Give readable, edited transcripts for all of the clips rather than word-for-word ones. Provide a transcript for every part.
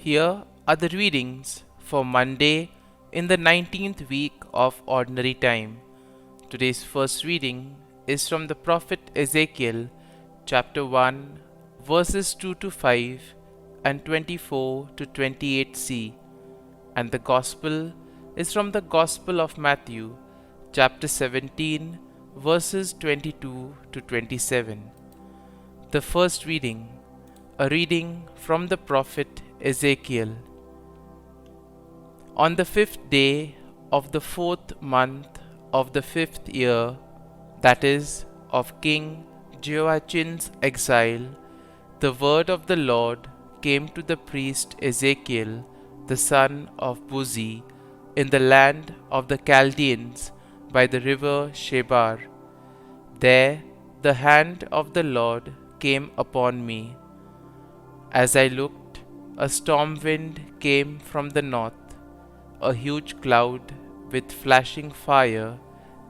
Here are the readings for Monday in the 19th week of Ordinary Time. Today's first reading is from the prophet Ezekiel, chapter 1, verses 2 to 5 and 24 to 28c, and the Gospel is from the Gospel of Matthew, chapter 17, verses 22 to 27. The first reading, a reading from the prophet Ezekiel. On the 5th day of the 4th month of the 5th year, that is, of King Jehoiachin's exile, the word of the Lord came to the priest Ezekiel, the son of Buzi, in the land of the Chaldeans by the river Shebar. There the hand of the Lord came upon me. As I looked, a storm wind came from the north. A huge cloud with flashing fire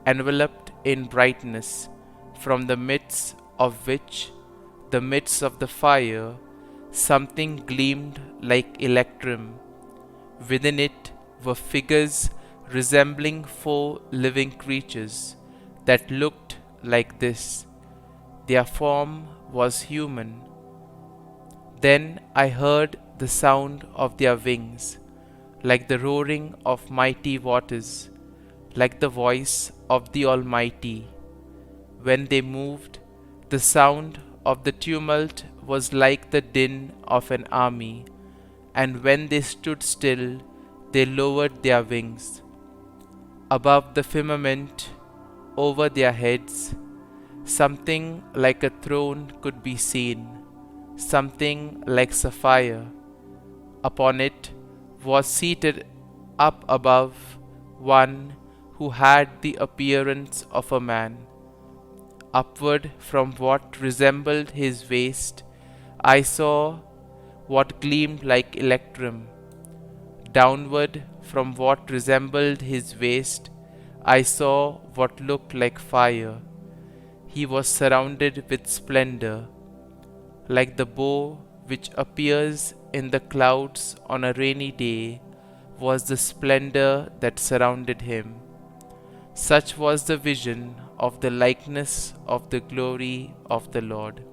enveloped in brightness, from the midst of which, the midst of the fire, something gleamed like electrum. Within it were figures resembling 4 living creatures that looked like this. Their form was human. Then I heard the sound of their wings, like the roaring of mighty waters, like the voice of the Almighty. When they moved, the sound of the tumult was like the din of an army, and when they stood still, they lowered their wings. Above the firmament, over their heads, something like a throne could be seen, something like sapphire. Upon it was seated up above one who had the appearance of a man. Upward from what resembled his waist, I saw what gleamed like electrum. Downward from what resembled his waist, I saw what looked like fire. He was surrounded with splendor. Like the bow which appears in the clouds on a rainy day was the splendor that surrounded him. Such was the vision of the likeness of the glory of the Lord.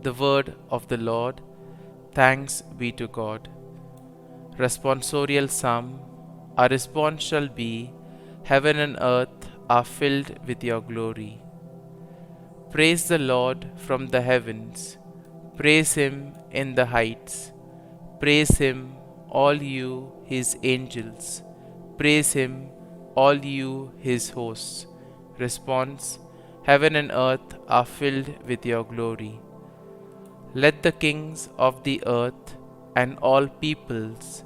The word of the Lord. Thanks be to God. Responsorial Psalm. Our response shall be, Heaven and earth are filled with your glory. Praise the Lord from the heavens. Praise him in the heights. Praise him, all you his angels. Praise him, all you his hosts. Response. Heaven and earth are filled with your glory. Let the kings of the earth and all peoples,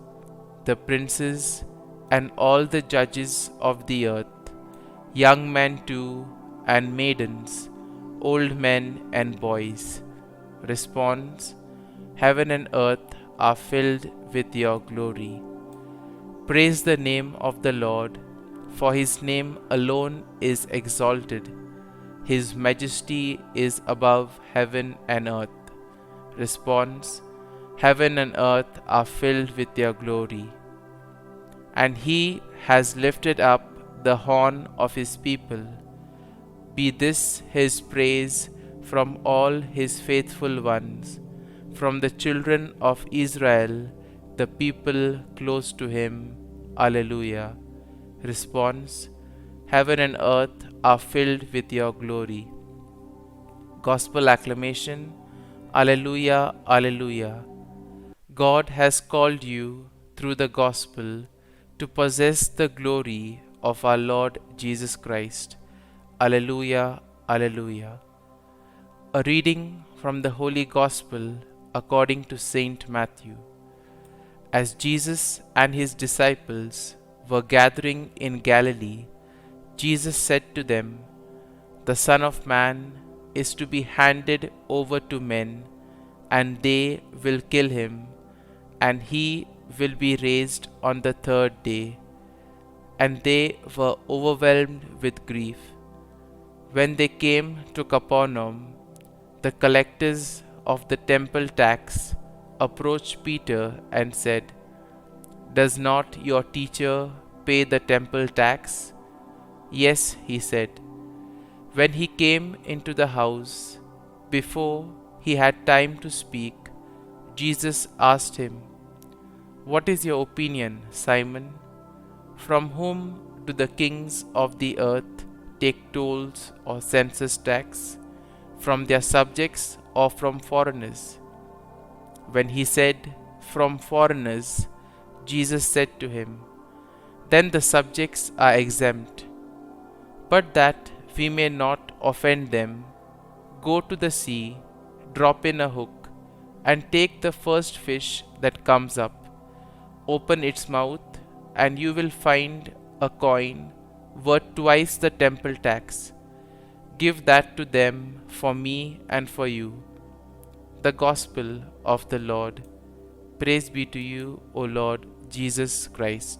the princes and all the judges of the earth, young men too and maidens, old men and boys. Response. Heaven and earth are filled with your glory. Praise the name of the Lord, for his name alone is exalted. His majesty is above heaven and earth. Response. Heaven and earth are filled with your glory. And he has lifted up the horn of his people. Be this his praise from all his faithful ones, from the children of Israel, the people close to him. Alleluia. Response. Heaven and earth are filled with your glory. Gospel acclamation. Alleluia, Alleluia. God has called you through the gospel to possess the glory of our Lord Jesus Christ. Alleluia, Alleluia. A reading from the Holy Gospel according to Saint Matthew. As Jesus and his disciples were gathering in Galilee, Jesus said to them, The Son of Man is to be handed over to men, and they will kill him, and he will be raised on the 3rd day. And they were overwhelmed with grief. When they came to Capernaum, the collectors of the temple tax approached Peter and said, "Does not your teacher pay the temple tax?" "Yes," he said. When he came into the house, before he had time to speak, Jesus asked him, "What is your opinion, Simon? From whom do the kings of the earth take tolls or census tax? From their subjects or from foreigners?" When he said, "From foreigners," Jesus said to him, "Then the subjects are exempt. But that we may not offend them, go to the sea, drop in a hook, and take the first fish that comes up. Open its mouth, and you will find a coin worth twice the temple tax. Give that to them for me and for you." The Gospel of the Lord. Praise be to you, O Lord Jesus Christ.